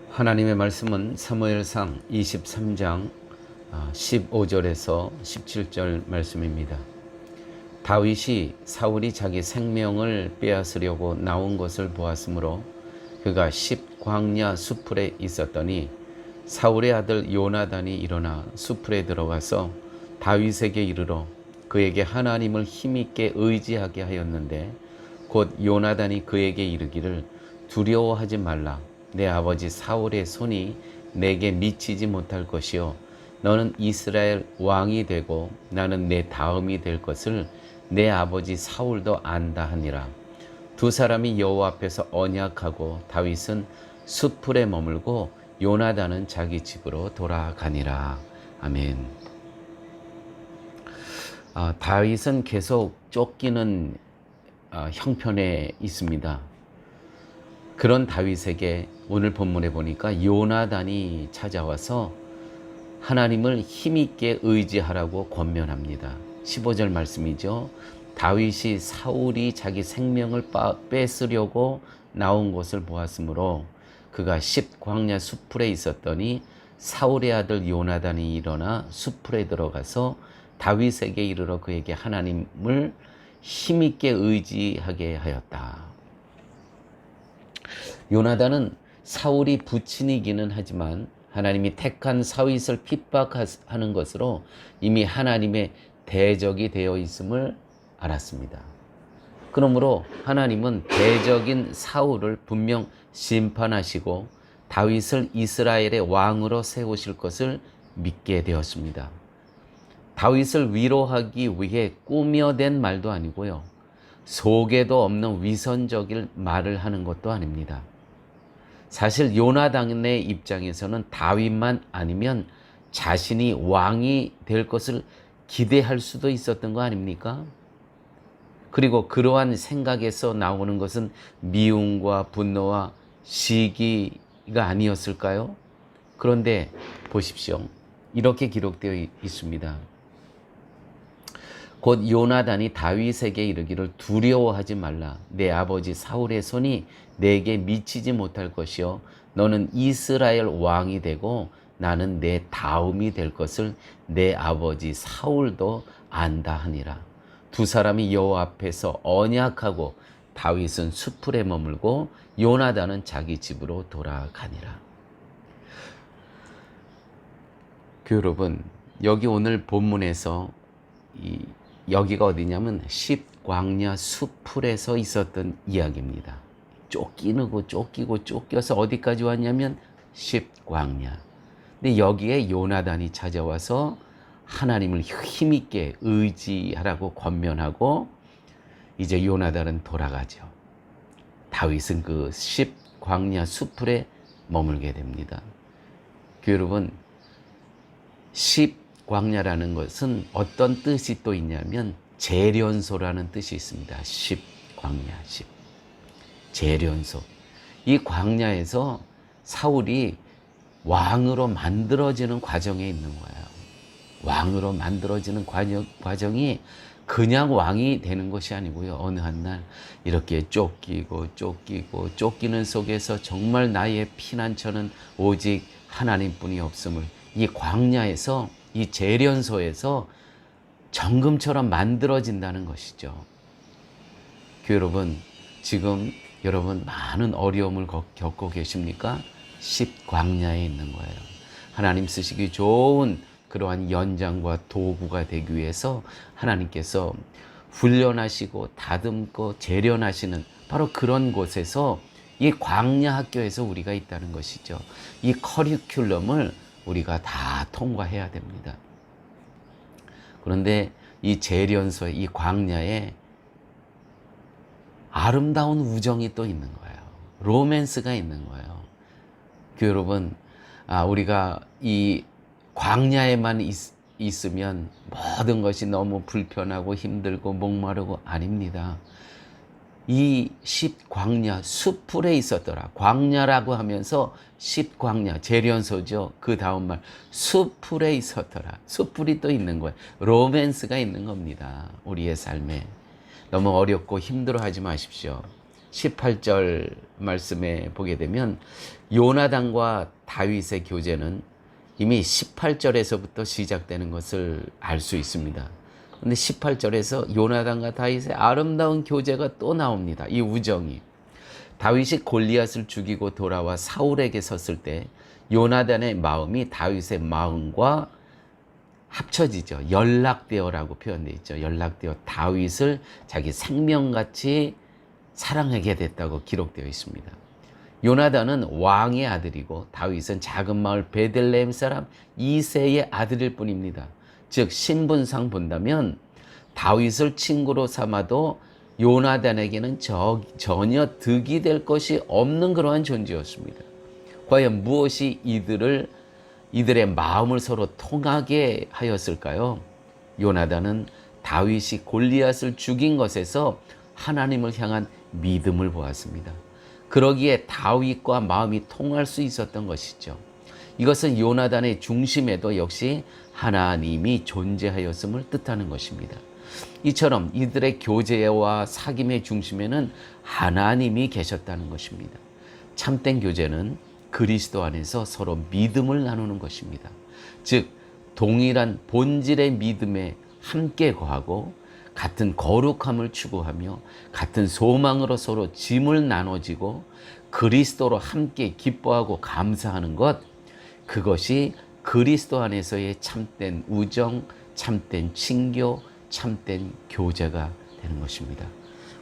하나님의 말씀은 사무엘상 23장 15절에서 17절 말씀입니다. 다윗이 사울이 자기 생명을 빼앗으려고 나온 것을 보았으므로 그가 십광야 수풀에 있었더니 사울의 아들 요나단이 일어나 수풀에 들어가서 다윗에게 이르러 그에게 하나님을 힘있게 의지하게 하였는데 곧 요나단이 그에게 이르기를 두려워하지 말라. 내 아버지 사울의 손이 내게 미치지 못할 것이요 너는 이스라엘 왕이 되고 나는 내 다음이 될 것을 내 아버지 사울도 안다 하니라. 두 사람이 여호와 앞에서 언약하고 다윗은 수풀에 머물고 요나단은 자기 집으로 돌아가니라. 아멘. 다윗은 계속 쫓기는 형편에 있습니다. 그런 다윗에게 오늘 본문에 보니까 요나단이 찾아와서 하나님을 힘있게 의지하라고 권면합니다. 15절 말씀이죠. 다윗이 사울이 자기 생명을 뺏으려고 나온 것을 보았으므로 그가 십광야 수풀에 있었더니 사울의 아들 요나단이 일어나 수풀에 들어가서 다윗에게 이르러 그에게 하나님을 힘있게 의지하게 하였다. 요나단은 사울이 부친이기는 하지만 하나님이 택한 다윗을 핍박하는 것으로 이미 하나님의 대적이 되어 있음을 알았습니다. 그러므로 하나님은 대적인 사울을 분명 심판하시고 다윗을 이스라엘의 왕으로 세우실 것을 믿게 되었습니다. 다윗을 위로하기 위해 꾸며댄 말도 아니고요. 속에도 없는 위선적인 말을 하는 것도 아닙니다. 사실 요나단의 입장에서는 다윗만 아니면 자신이 왕이 될 것을 기대할 수도 있었던 거 아닙니까? 그리고 그러한 생각에서 나오는 것은 미움과 분노와 시기가 아니었을까요? 그런데 보십시오. 이렇게 기록되어 있습니다. 곧 요나단이 다윗에게 이르기를 두려워하지 말라. 내 아버지 사울의 손이 내게 미치지 못할 것이요 너는 이스라엘 왕이 되고 나는 내 다음이 될 것을 내 아버지 사울도 안다 하니라. 두 사람이 여호와 앞에서 언약하고 다윗은 수풀에 머물고 요나단은 자기 집으로 돌아가니라. 여러분, 여기 오늘 본문에서 여기가 어디냐면 십광야 수풀에서 있었던 이야기입니다. 쫓기고 쫓겨서 어디까지 왔냐면 십광야. 근데 여기에 요나단이 찾아와서 하나님을 힘있게 의지하라고 권면하고 이제 요나단은 돌아가죠. 다윗은 그 십광야 수풀에 머물게 됩니다. 여러분, 광야라는 것은 어떤 뜻이 또 있냐면 재련소라는 뜻이 있습니다. 광야, 재련소. 이 광야에서 사울이 왕으로 만들어지는 과정에 있는 거예요. 왕으로 만들어지는 과정이 그냥 왕이 되는 것이 아니고요. 어느 한 날 이렇게 쫓기는 속에서 정말 나의 피난처는 오직 하나님뿐이 없음을 이 광야에서 이 재련소에서 정금처럼 만들어진다는 것이죠. 여러분, 지금 여러분 많은 어려움을 겪고 계십니까? 십광야에 있는 거예요. 하나님 쓰시기 좋은 그러한 연장과 도구가 되기 위해서 하나님께서 훈련하시고 다듬고 재련하시는 바로 그런 곳에서 이 광야 학교에서 우리가 있다는 것이죠. 이 커리큘럼을 우리가 다 통과해야 됩니다. 그런데 이 재련소에, 이 광야에 아름다운 우정이 또 있는 거예요. 로맨스가 있는 거예요. 여러분, 우리가 이 광야에만 있으면 모든 것이 너무 불편하고 힘들고 목마르고 아닙니다. 이 십광야 수풀에 있었더라. 광야라고 하면서 십광야 재련소죠. 그 다음 말 수풀에 있었더라. 수풀이 또 있는 거예요. 로맨스가 있는 겁니다. 우리의 삶에. 너무 어렵고 힘들어하지 마십시오. 18절 말씀에 보게 되면 요나단과 다윗의 교제는 이미 18절에서부터 시작되는 것을 알 수 있습니다. 근데 18절에서 요나단과 다윗의 아름다운 교제가 또 나옵니다. 이 우정이. 다윗이 골리앗을 죽이고 돌아와 사울에게 섰을 때 요나단의 마음이 다윗의 마음과 합쳐지죠. 연락되어라고 표현되어 있죠. 연락되어 다윗을 자기 생명같이 사랑하게 됐다고 기록되어 있습니다. 요나단은 왕의 아들이고 다윗은 작은 마을 베들레헴 사람 이새의 아들일 뿐입니다. 즉 신분상 본다면 다윗을 친구로 삼아도 요나단에게는 전혀 득이 될 것이 없는 그러한 존재였습니다. 과연 무엇이 이들의 마음을 서로 통하게 하였을까요? 요나단은 다윗이 골리앗을 죽인 것에서 하나님을 향한 믿음을 보았습니다. 그러기에 다윗과 마음이 통할 수 있었던 것이죠. 이것은 요나단의 중심에도 역시 하나님이 존재하였음을 뜻하는 것입니다. 이처럼 이들의 교제와 사귐의 중심에는 하나님이 계셨다는 것입니다. 참된 교제는 그리스도 안에서 서로 믿음을 나누는 것입니다. 즉 동일한 본질의 믿음에 함께 거하고 같은 거룩함을 추구하며 같은 소망으로 서로 짐을 나눠지고 그리스도로 함께 기뻐하고 감사하는 것, 그것이 그리스도 안에서의 참된 우정, 참된 친교, 참된 교제가 되는 것입니다.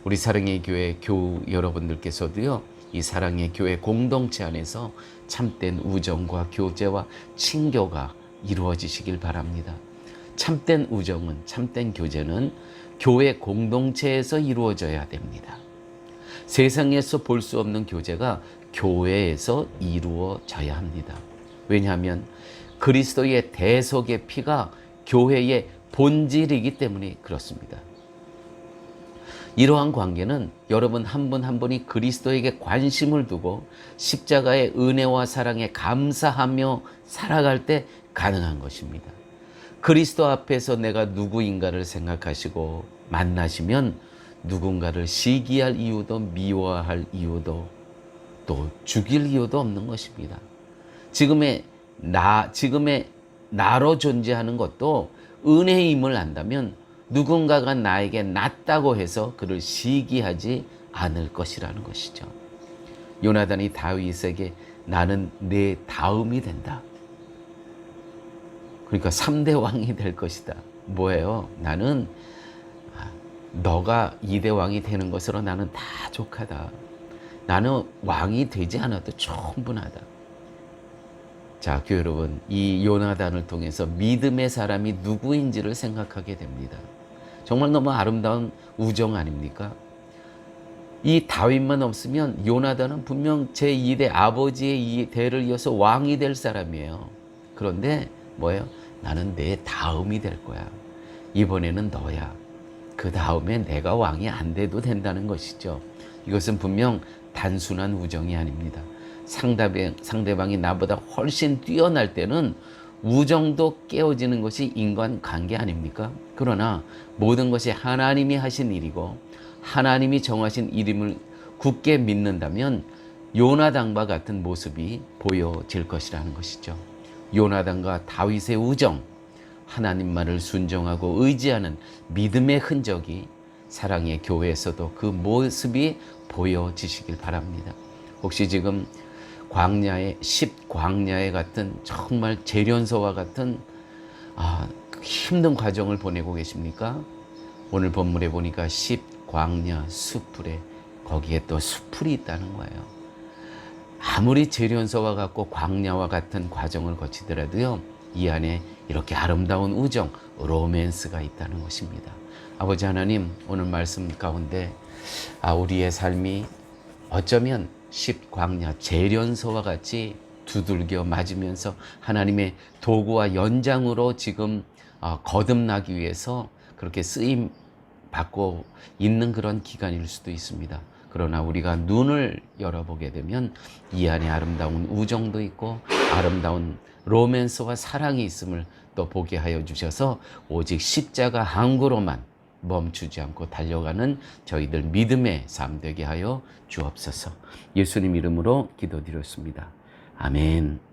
우리 사랑의 교회 교우 여러분들께서도요, 이 사랑의 교회 공동체 안에서 참된 우정과 교제와 친교가 이루어지시길 바랍니다. 참된 우정은, 참된 교제는 교회 공동체에서 이루어져야 됩니다. 세상에서 볼 수 없는 교제가 교회에서 이루어져야 합니다. 왜냐하면 그리스도의 대속의 피가 교회의 본질이기 때문에 그렇습니다. 이러한 관계는 여러분 한 분 한 분이 그리스도에게 관심을 두고 십자가의 은혜와 사랑에 감사하며 살아갈 때 가능한 것입니다. 그리스도 앞에서 내가 누구인가를 생각하시고 만나시면 누군가를 시기할 이유도 미워할 이유도 또 죽일 이유도 없는 것입니다. 지금의 나로 존재하는 것도 은혜임을 안다면 누군가가 나에게 낫다고 해서 그를 시기하지 않을 것이라는 것이죠. 요나단이 다윗에게 나는 내 다음이 된다. 그러니까 3대 왕이 될 것이다. 뭐예요? 나는 너가 2대 왕이 되는 것으로 나는 다 족하다. 나는 왕이 되지 않아도 충분하다. 자, 교회 여러분, 이 요나단을 통해서 믿음의 사람이 누구인지를 생각하게 됩니다. 정말 너무 아름다운 우정 아닙니까? 이 다윗만 없으면 요나단은 분명 제2대 아버지의 이 대를 이어서 왕이 될 사람이에요. 그런데 뭐예요? 나는 내 다음이 될 거야. 이번에는 너야. 그 다음에 내가 왕이 안 돼도 된다는 것이죠. 이것은 분명 단순한 우정이 아닙니다. 상대방이 나보다 훨씬 뛰어날 때는 우정도 깨어지는 것이 인간관계 아닙니까? 그러나 모든 것이 하나님이 하신 일이고 하나님이 정하신 일임을 굳게 믿는다면 요나단과 같은 모습이 보여질 것이라는 것이죠. 요나단과 다윗의 우정, 하나님만을 순종하고 의지하는 믿음의 흔적이 사랑의 교회에서도 그 모습이 보여지시길 바랍니다. 혹시 지금 광야에 같은 정말 재련소와 같은 힘든 과정을 보내고 계십니까? 오늘 본문에 보니까 광야 수풀에 거기에 또 수풀이 있다는 거예요. 아무리 재련소와 같고 광야와 같은 과정을 거치더라도요, 이 안에 이렇게 아름다운 우정, 로맨스가 있다는 것입니다. 아버지 하나님, 오늘 말씀 가운데 우리의 삶이 어쩌면 광야 재련소와 같이 두들겨 맞으면서 하나님의 도구와 연장으로 지금 거듭나기 위해서 그렇게 쓰임 받고 있는 그런 기간일 수도 있습니다. 그러나 우리가 눈을 열어보게 되면 이 안에 아름다운 우정도 있고 아름다운 로맨스와 사랑이 있음을 또 보게 하여 주셔서 오직 십자가 항구로만 멈추지 않고 달려가는 저희들 믿음의 삶 되게 하여 주옵소서. 예수님 이름으로 기도드렸습니다. 아멘.